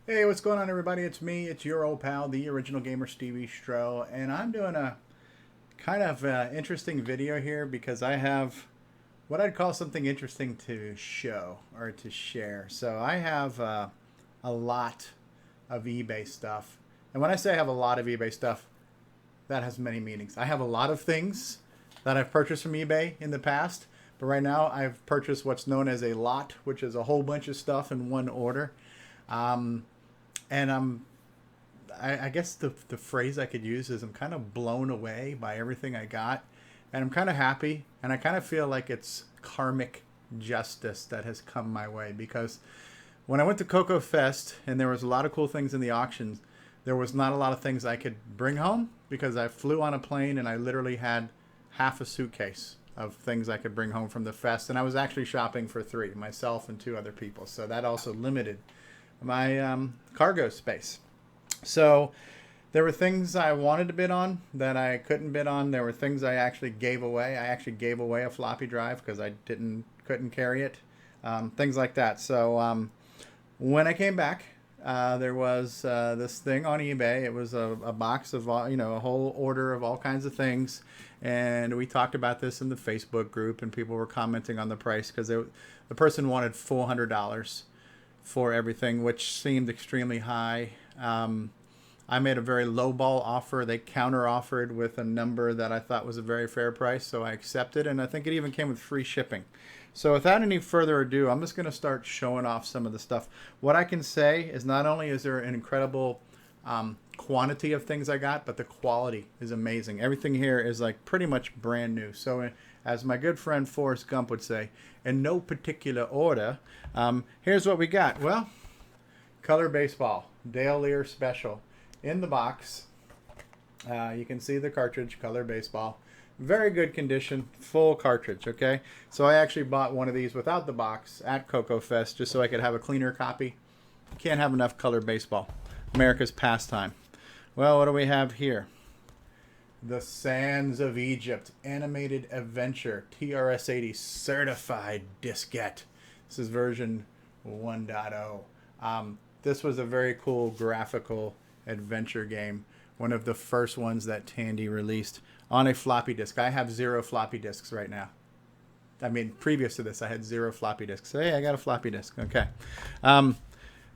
Hey, what's going on, everybody? It's me. It's your old pal, the original gamer, eStevieStrow, and I'm doing a kind of interesting video here because I have what I'd call something interesting to show or to share. So I have a lot of eBay stuff, and when I say I have a lot of eBay stuff, that has many meanings. I have a lot of things that I've purchased from eBay in the past, but right now I've purchased what's known as a lot, which is a whole bunch of stuff in one order. Um, and I guess the phrase I could use is I'm kind of blown away by everything I got, and I'm kind of happy, and I kind of feel like it's karmic justice that has come my way because when I went to CoCo Fest and there was a lot of cool things in the auctions, there was not a lot of things I could bring home because I flew on a plane and I literally had half a suitcase of things I could bring home from the fest, and I was actually shopping for three, myself and two other people, so that also limited my cargo space. So there were things I wanted to bid on that I couldn't bid on. There were things I actually gave away. I actually gave away a floppy drive because I couldn't carry it. Things like that. So when I came back, there was this thing on eBay. It was a box of a whole order of all kinds of things, and we talked about this in the Facebook group, and people were commenting on the price because the person wanted $400 for everything, which seemed extremely high. I made a very low ball offer. They counter offered with a number that I thought was a very fair price, so I accepted, and I think it even came with free shipping. So without any further ado, I'm just going to start showing off some of the stuff. What I can say is not only is there an incredible quantity of things I got, but the quality is amazing. Everything here is like pretty much brand new. So as my good friend Forrest Gump would say, in no particular order, here's what we got. Well, Color Baseball, Dale Lear Special. In the box, you can see the cartridge, Color Baseball. Very good condition, full cartridge, okay? So I actually bought one of these without the box at CoCo Fest just so I could have a cleaner copy. Can't have enough Color Baseball. America's pastime. Well, what do we have here? The Sands of Egypt Animated Adventure TRS-80 Certified Diskette. This is version 1.0. This was a very cool graphical adventure game. One of the first ones that Tandy released on a floppy disk. I have 0 floppy disks right now. I mean, previous to this, I had 0 floppy disks. So, hey, I got a floppy disk. Okay.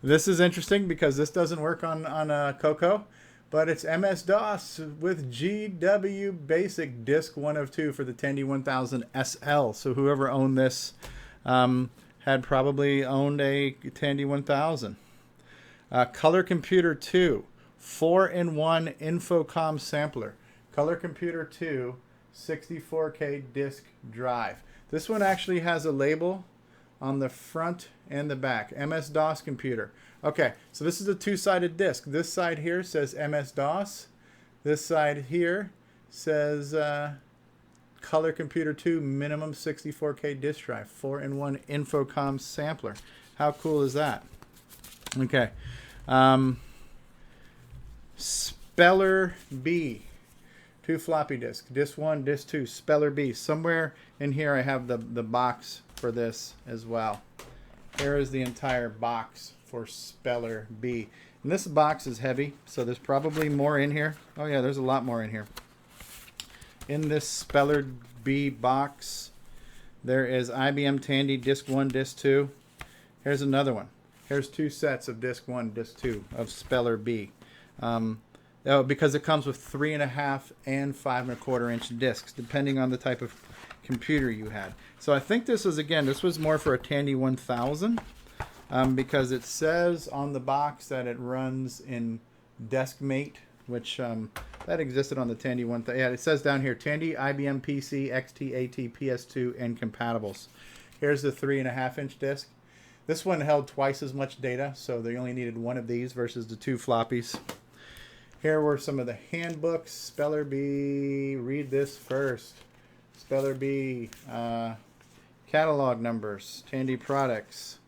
This is interesting because this doesn't work on CoCo, but it's MS-DOS with GW Basic Disk 1 of 2 for the Tandy 1000 SL. So whoever owned this had probably owned a Tandy 1000. Color Computer 2, 4-in-1 Infocom sampler. Color Computer 2, 64K disk drive. This one actually has a label on the front and the back. MS-DOS computer. Okay, so this is a two-sided disc. This side here says MS-DOS. This side here says Color Computer 2 minimum 64K disk drive. 4-in-1 Infocom sampler. How cool is that? Okay. Speller B. 2 floppy disks. Disc 1, Disc 2. Speller B. Somewhere in here I have the box for this as well. Here is the entire box for Speller B. And this box is heavy, so there's probably more in here. Oh yeah, there's a lot more in here. In this Speller B box, there is IBM Tandy Disc 1, Disc 2. Here's another one. Here's 2 sets of Disc 1, Disc 2 of Speller B. Because it comes with 3.5 and 5.25 inch discs, depending on the type of computer you had. So I think this was more for a Tandy 1000, because it says on the box that it runs in DeskMate, which that existed on the Tandy 1000. Yeah, it says down here, Tandy, IBM PC, XT, AT, PS2, and compatibles. Here's the 3.5 inch disc. This one held twice as much data, so they only needed one of these versus the 2 floppies. Here were some of the handbooks. Speller B, read this first. Speller B, catalog numbers, Tandy products,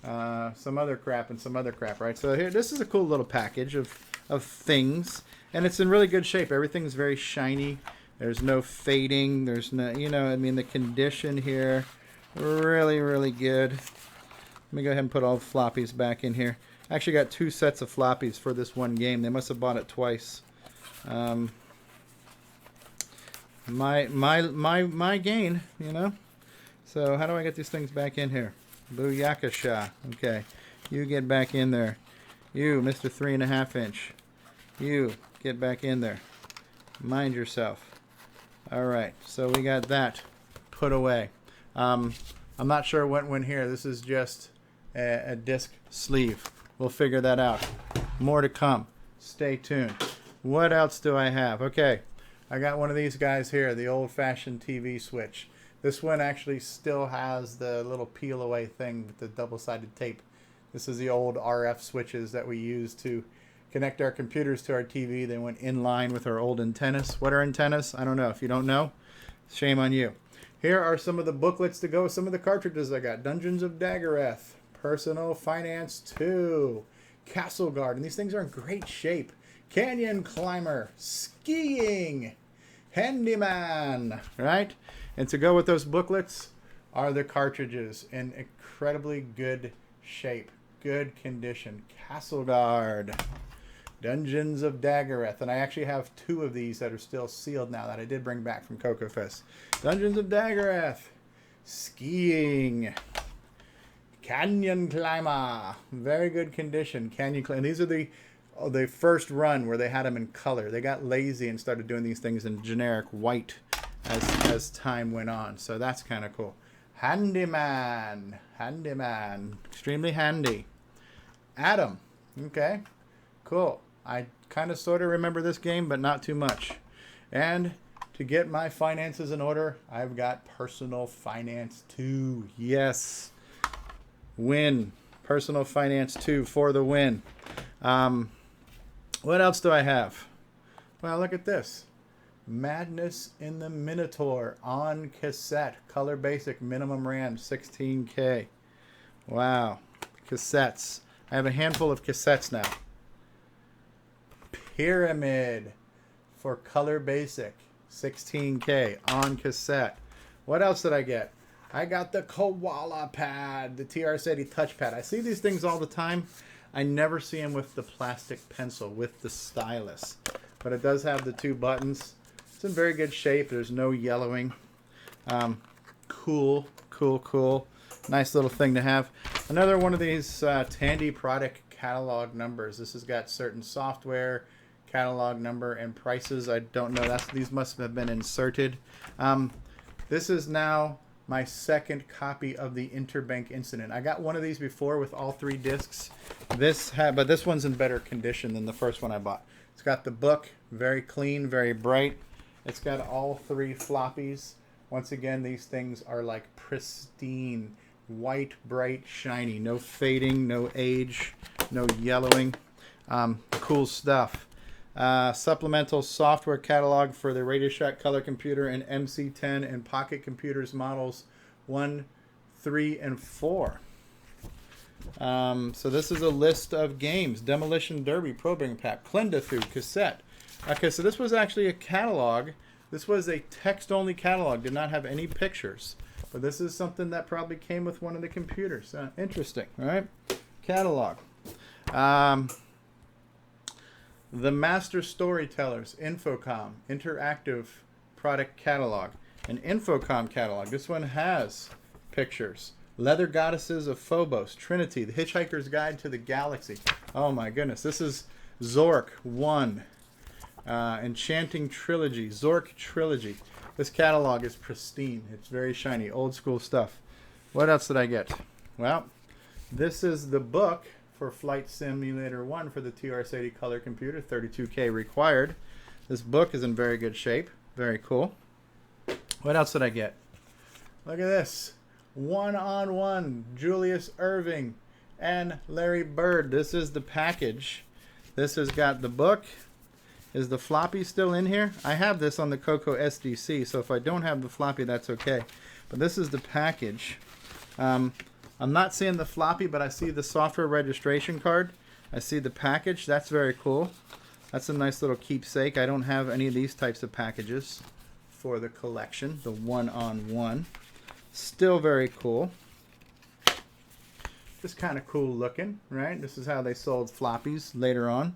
some other crap and some other crap, right? So here, this is a cool little package of things, and it's in really good shape. Everything's very shiny. There's no fading. There's no, the condition here, really, really good. me go ahead and put all the floppies back in here. I actually got 2 sets of floppies for this one game. They must have bought it twice. My gain, you know. So how do I get these things back in here? Booyakasha. Okay, you get back in there. You, Mr. 3.5 inch. You get back in there. Mind yourself. All right, so we got that put away. I'm not sure what went here. This is just a disc sleeve. We'll figure that out. More to come. Stay tuned. What else do I have? Okay, I got one of these guys here, the old-fashioned TV switch. This one actually still has the little peel-away thing with the double-sided tape. This is the old RF switches that we used to connect our computers to our TV. They went in line with our old antennas. What are antennas? I don't know. If you don't know, shame on you. Here are some of the booklets to go with some of the cartridges I got. Dungeons of Daggereth, Personal Finance 2, Castle Guard, and these things are in great shape. Canyon Climber, Skiing, Handyman, right? And to go with those booklets are the cartridges in incredibly good shape, good condition. Castle Guard, Dungeons of Daggereth, and I actually have 2 of these that are still sealed now that I did bring back from CoCo Fest. Dungeons of Daggereth, Skiing, Canyon Climber, very good condition. Canyon Climber. These are the first run where they had them in color. They got lazy and started doing these things in generic white as time went on. So that's kind of cool. Handyman, extremely handy. Adam, okay, cool. I kind of sort of remember this game, but not too much. And to get my finances in order, I've got Personal Finance 2. Yes. Win. Personal Finance 2 for the win. What else do I have? Well, look at this. Madness in the Minotaur on cassette. Color basic, minimum RAM, 16K. Wow. Cassettes. I have a handful of cassettes now. Pyramid for color basic, 16K on cassette. What else did I get? I got the Koala pad, the TR-80 touchpad. I see these things all the time. I never see them with the plastic pencil, with the stylus. But it does have the 2 buttons. It's in very good shape. There's no yellowing. Cool. Nice little thing to have. Another one of these Tandy product catalog numbers. This has got certain software, catalog number, and prices. I don't know. These must have been inserted. This is now my 2nd copy of the Interbank Incident. I got one of these before with all 3 discs. But this one's in better condition than the first one I bought. It's got the book, very clean, very bright. It's got all 3 floppies. Once again, these things are like pristine, white, bright, shiny. No fading, no age, no yellowing. Cool stuff. Supplemental software catalog for the Radio Shack color computer and MC10 and Pocket Computers models 1, 3, and 4. So this is a list of games. Demolition Derby, Probing Pack, Clendathu, cassette. Okay, so this was actually a catalog. This was a text-only catalog. Did not have any pictures. But this is something that probably came with one of the computers. Interesting, all right? Catalog. The Master Storytellers, Infocom, Interactive Product Catalog. An Infocom catalog. This one has pictures. Leather Goddesses of Phobos, Trinity, The Hitchhiker's Guide to the Galaxy. Oh my goodness. This is Zork 1. Enchanting Trilogy, Zork Trilogy. This catalog is pristine. It's very shiny. Old school stuff. What else did I get? Well, this is the book for Flight Simulator 1 for the TR-80 color computer, 32K required. This book is in very good shape. Very cool. What else did I get? Look at this. One-on-one, Julius Irving and Larry Bird. This is the package. This has got the book. Is the floppy still in here? I have this on the CoCo SDC, so if I don't have the floppy, that's okay. But this is the package. I'm not seeing the floppy, but I see the software registration card. I see the package. That's very cool. That's a nice little keepsake. I don't have any of these types of packages for the collection. The one-on-one. Still very cool. Just kind of cool looking, right? This is how they sold floppies later on.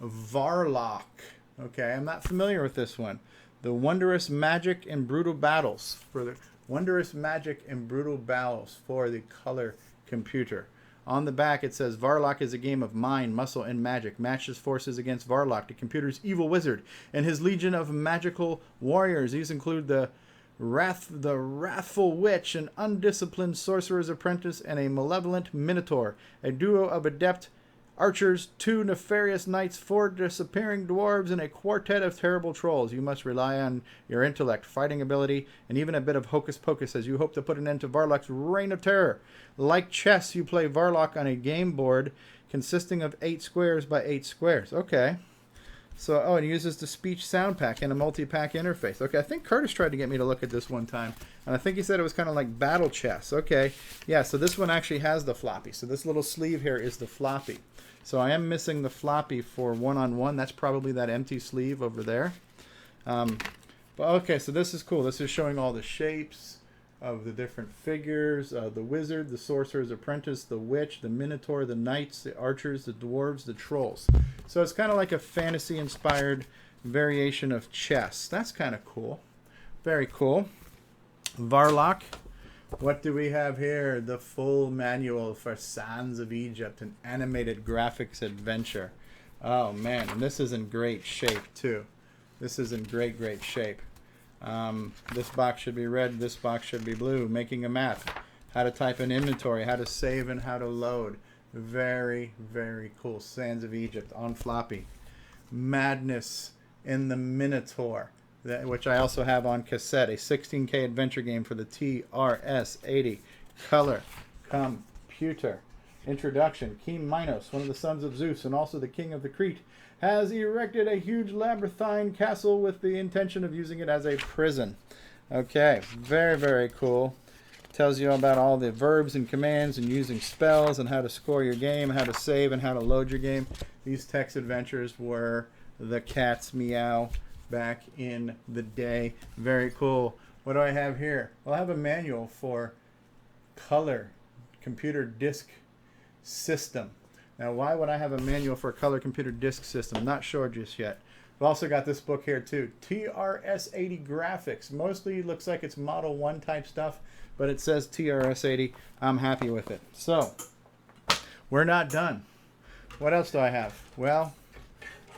Varlock. Okay, I'm not familiar with this one. The Wondrous Magic and Brutal Battles for the Wondrous Magic and Brutal Battles for the color computer. On the back it says Varlock is a game of mind, muscle, and magic. Matches forces against Varlock, the computer's evil wizard, and his legion of magical warriors. These include the Wrathful Witch, an undisciplined sorcerer's apprentice, and a malevolent minotaur. A duo of adept archers, 2 nefarious knights, 4 disappearing dwarves, and a quartet of terrible trolls. You must rely on your intellect, fighting ability, and even a bit of hocus pocus as you hope to put an end to Varlock's reign of terror. Like chess, you play Varlock on a game board consisting of 8 squares by 8 squares. Okay. So, oh, it uses the speech sound pack and a multi-pack interface. Okay, I think Curtis tried to get me to look at this one time, and I think he said it was kind of like battle chess. Okay, yeah, so this one actually has the floppy. So this little sleeve here is the floppy. So I am missing the floppy for one-on-one. That's probably that empty sleeve over there. But okay, so this is cool. This is showing all the shapes of the different figures. The wizard, the sorcerer's apprentice, the witch, the minotaur, the knights, the archers, the dwarves, the trolls. So it's kind of like a fantasy-inspired variation of chess. That's kind of cool. Very cool. Varlock. What do we have here? The full manual for Sands of Egypt, an animated graphics adventure. Oh man, and this is in great shape too. This is in great shape. This box should be red, this box should be blue. Making a map, how to type in inventory, how to save and how to load. Very cool. Sands of Egypt on floppy. Madness in the Minotaur, which I also have on cassette, a 16K adventure game for the TRS-80 color computer. Introduction. King Minos, one of the sons of Zeus and also the king of the Crete, has erected a huge labyrinthine castle with the intention of using it as a prison. Okay, very cool. Tells you about all the verbs and commands and using spells and how to score your game, how to save, and how to load your game. These text adventures were the cat's meow back in the day. Very cool. What do I have here? Well, I have a manual for color computer disk system. Now, why would I have a manual for a color computer disk system? Not sure just yet. I've also got this book here too. TRS-80 graphics. Mostly looks like it's Model 1 type stuff, but it says TRS-80. I'm happy with it. So, we're not done. What else do I have? Well,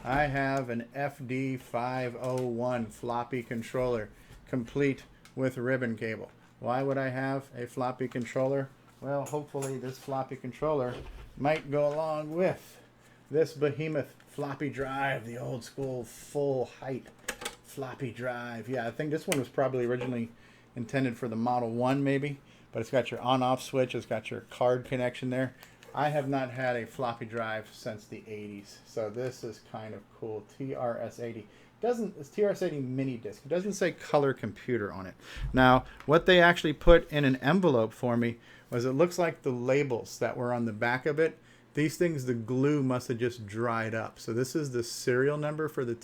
I have an FD501 floppy controller, complete with ribbon cable. Why would I have a floppy controller? Well, hopefully this floppy controller might go along with this behemoth floppy drive, the old school full height floppy drive. Yeah, I think this one was probably originally intended for the Model 1 maybe, but it's got your on-off switch, it's got your card connection there. I have not had a floppy drive since the 80s, so this is kind of cool. TRS-80. It's TRS-80 mini disc. It doesn't say color computer on it. Now, what they actually put in an envelope for me was, it looks like the labels that were on the back of it, these things, the glue must have just dried up. So this is the serial number for the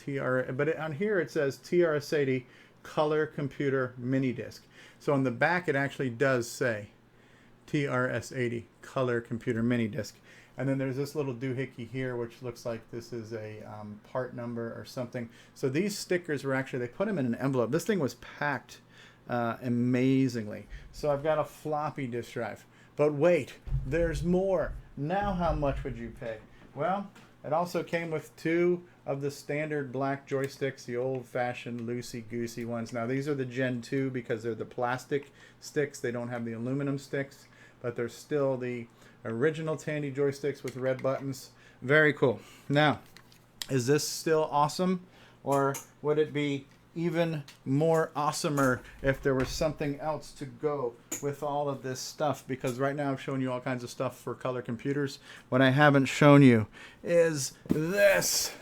but on here it says TRS-80 color computer mini disc. So on the back it actually does say TRS-80 color computer mini disc. And then there's this little doohickey here, which looks like this is a part number or something. So these stickers were actually, they put them in an envelope. This thing was packed amazingly. So I've got a floppy disk drive. But wait, there's more. Now how much would you pay? Well, it also came with 2 of the standard black joysticks, the old-fashioned loosey-goosey ones. Now these are the Gen 2 because they're the plastic sticks. They don't have the aluminum sticks, but they're still the original Tandy joysticks with red buttons. Very cool. Now, is this still awesome, or would it be even more awesomer if there was something else to go with all of this stuff? Because right now I've shown you all kinds of stuff for color computers. What I haven't shown you is this.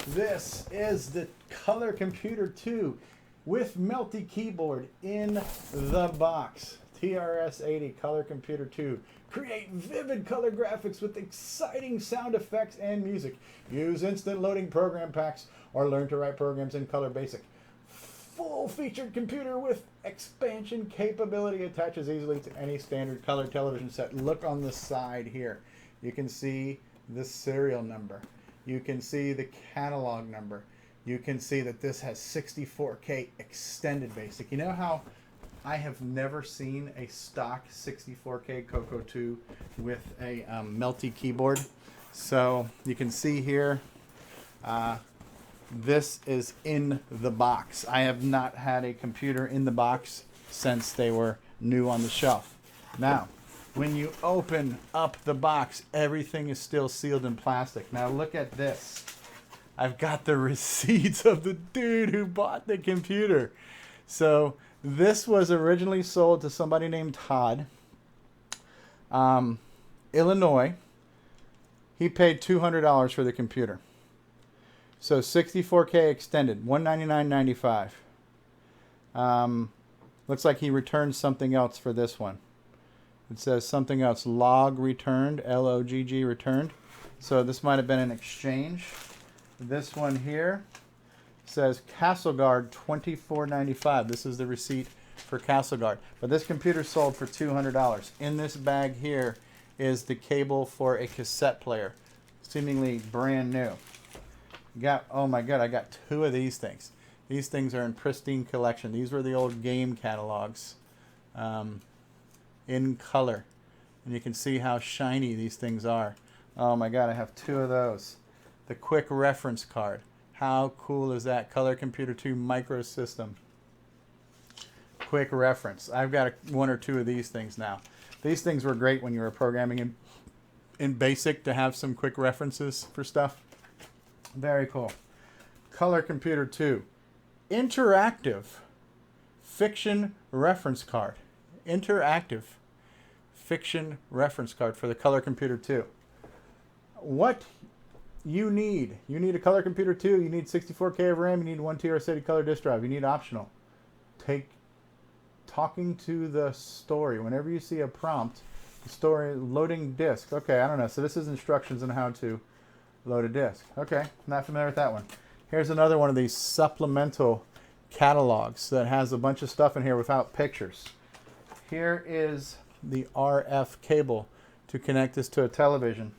This is the Color Computer 2 with Melty keyboard in the box. TRS-80 Color Computer 2. Create vivid color graphics with exciting sound effects and music. Use instant loading program packs or learn to write programs in Color Basic. full-featured computer with expansion capability, attaches easily to any standard color television set. Look on the side here. You can see the serial number. You can see the catalog number. You can see that this has 64K extended basic. You know how I have never seen a stock 64K CoCo II with a melty keyboard? So you can see here, this is in the box. I have not had a computer in the box since they were new on the shelf. Now, when you open up the box, everything is still sealed in plastic. Now look at this. I've got the receipts of the dude who bought the computer. So this was originally sold to somebody named Todd, Illinois. He paid $200 for the computer. So 64K extended, $199.95. Looks like he returned something else for this one. It says something else, log returned, L-O-G-G returned. So this might have been an exchange. This one here says CastleGuard $24.95. This is the receipt for CastleGuard. But this computer sold for $200. In this bag here is the cable for a cassette player, seemingly brand new. Oh my god, I got 2 of these things. These things are in pristine collection. These were the old game catalogs in color. And you can see how shiny these things are. Oh my god, I have 2 of those. The quick reference card. How cool is that? Color Computer 2 micro system. Quick reference. I've got 1 or 2 of these things now. These things were great when you were programming in BASIC to have some quick references for stuff. Very cool. Color Computer 2. Interactive fiction reference card. Interactive fiction reference card for the Color Computer 2. What you need a Color Computer 2, you need 64K of RAM, you need 1 TB color disk drive, you need optional. Talking to the story. Whenever you see a prompt, the story, loading disk. Okay, I don't know. So this is instructions on how to load a disk. Okay, not familiar with that one. Here's another one of these supplemental catalogs that has a bunch of stuff in here without pictures. Here is the RF cable to connect this to a television.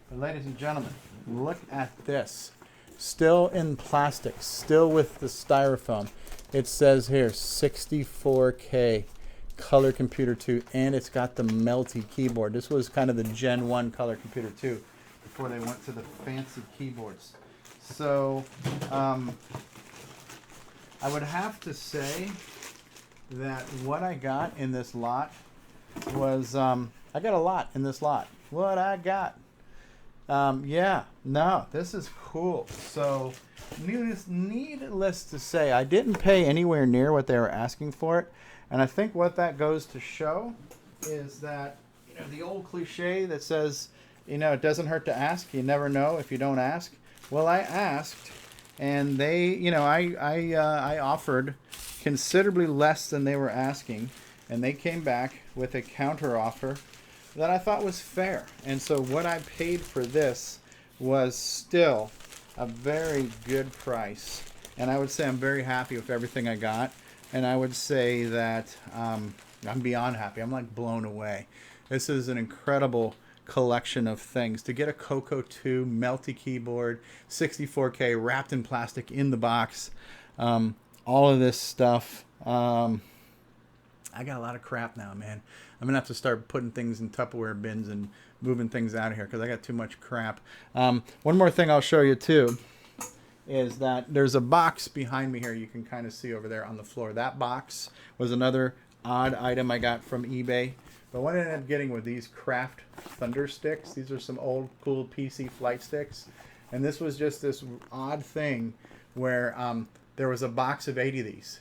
But ladies and gentlemen, look at this. Still in plastic, still with the styrofoam. It says here 64K Color Computer 2, and it's got the melty keyboard. This was kind of the Gen 1 Color Computer 2 before they went to the fancy keyboards. So I would have to say that what I got in this lot was, I got a lot in this lot. What I got. Yeah, no, this is cool. So needless to say, I didn't pay anywhere near what they were asking for it. And I think what that goes to show is that, you know, the old cliche that says, you know, it doesn't hurt to ask. You never know if you don't ask. Well, I asked, and they, you know, I offered considerably less than they were asking, and they came back with a counter offer that I thought was fair. And so what I paid for this was still a very good price. And I would say I'm very happy with everything I got. And I would say that I'm beyond happy. I'm like blown away. This is an incredible collection of things. To get a CoCo II melty keyboard, 64K wrapped in plastic in the box, all of this stuff. I got a lot of crap now, man. I'm going to have to start putting things in Tupperware bins and moving things out of here because I got too much crap. One more thing I'll show you, too, is that there's a box behind me here you can kind of see over there on the floor. That box was another odd item I got from eBay. But what I ended up getting were these Craft Thunder Sticks. These are some old, cool PC flight sticks. And this was just this odd thing where there was a box of 8 of these.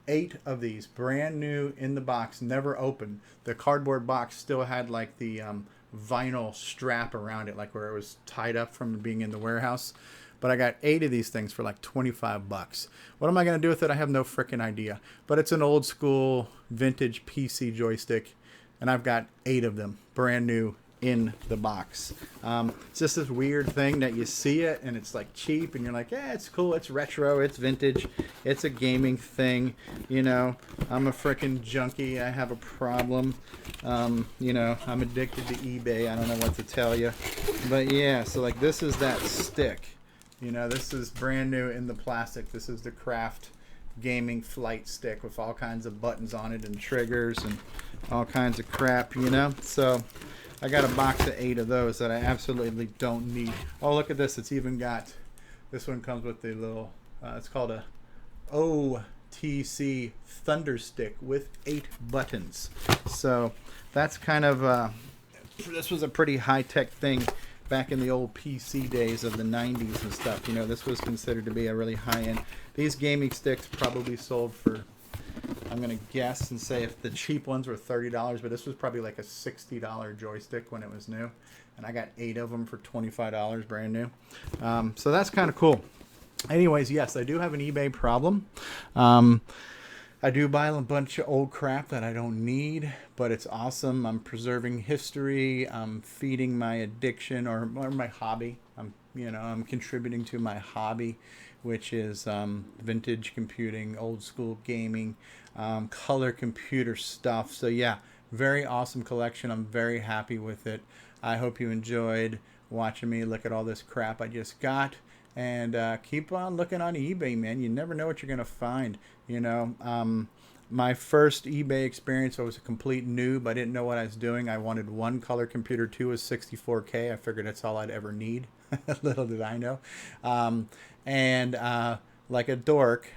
8 of these, brand new in the box, never opened. The cardboard box still had like the vinyl strap around it, like where it was tied up from being in the warehouse. But I got 8 of these things for like 25 bucks. What am I going to do with it? I have no freaking idea. But it's an old school vintage PC joystick. And I've got 8 of them, brand new in the box. It's just this weird thing that you see it and it's like cheap and you're like, yeah, it's cool, it's retro, it's vintage, it's a gaming thing. You know, I'm a freaking junkie. I have a problem. You know, I'm addicted to eBay. I don't know what to tell you, but yeah. So like, this is that stick. You know, this is brand new in the plastic. This is the Craft gaming flight stick with all kinds of buttons on it and triggers and all kinds of crap, you know. So I got a box of 8 of those that I absolutely don't need. Oh, look at this. It's even got, this one comes with the little, it's called a OTC Thunder Stick with 8 buttons. So that's kind of, this was a pretty high-tech thing back in the old PC days of the 90s and stuff. You know, this was considered to be a really high-end. These gaming sticks probably sold for, I'm going to guess and say if the cheap ones were $30, but this was probably like a $60 joystick when it was new. And I got 8 of them for $25 brand new. So that's kind of cool. Anyways, yes, I do have an eBay problem. I do buy a bunch of old crap that I don't need, but it's awesome. I'm preserving history. I'm feeding my addiction or my hobby. I'm contributing to my hobby, which is vintage computing, old school gaming, color computer stuff. So yeah, very awesome collection. I'm very happy with it. I hope you enjoyed watching me look at all this crap I just got. And keep on looking on eBay, man. You never know what you're going to find. You know, my first eBay experience, I was a complete noob. I didn't know what I was doing. I wanted one color computer, 2 was 64K. I figured that's all I'd ever need. Little did I know. Like a dork,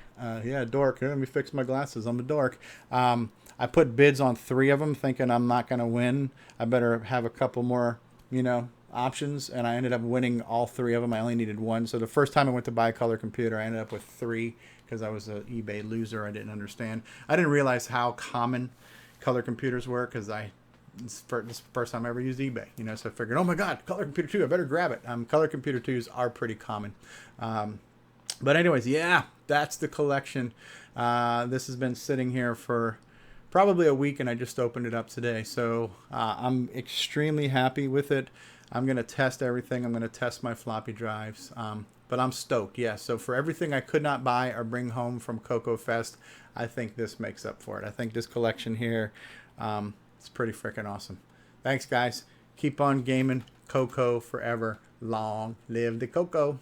dork. Let me fix my glasses. I'm a dork. I put bids on 3 of them thinking I'm not going to win. I better have a couple more, you know, options, and I ended up winning all 3 of them. I only needed 1. So the first time I went to buy a color computer, I ended up with 3 because I was an eBay loser. I didn't understand. I didn't realize how common color computers were because this is the first time I ever used eBay. You know, so I figured, oh my God, color computer 2, I better grab it. Color computer 2s are pretty common. But anyways, yeah, that's the collection. This has been sitting here for probably a week, and I just opened it up today. So I'm extremely happy with it. I'm going to test everything. I'm going to test my floppy drives. But I'm stoked, yeah. So for everything I could not buy or bring home from CoCo Fest, I think this makes up for it. I think this collection here, it's pretty freaking awesome. Thanks, guys. Keep on gaming. CoCo forever. Long live the CoCo.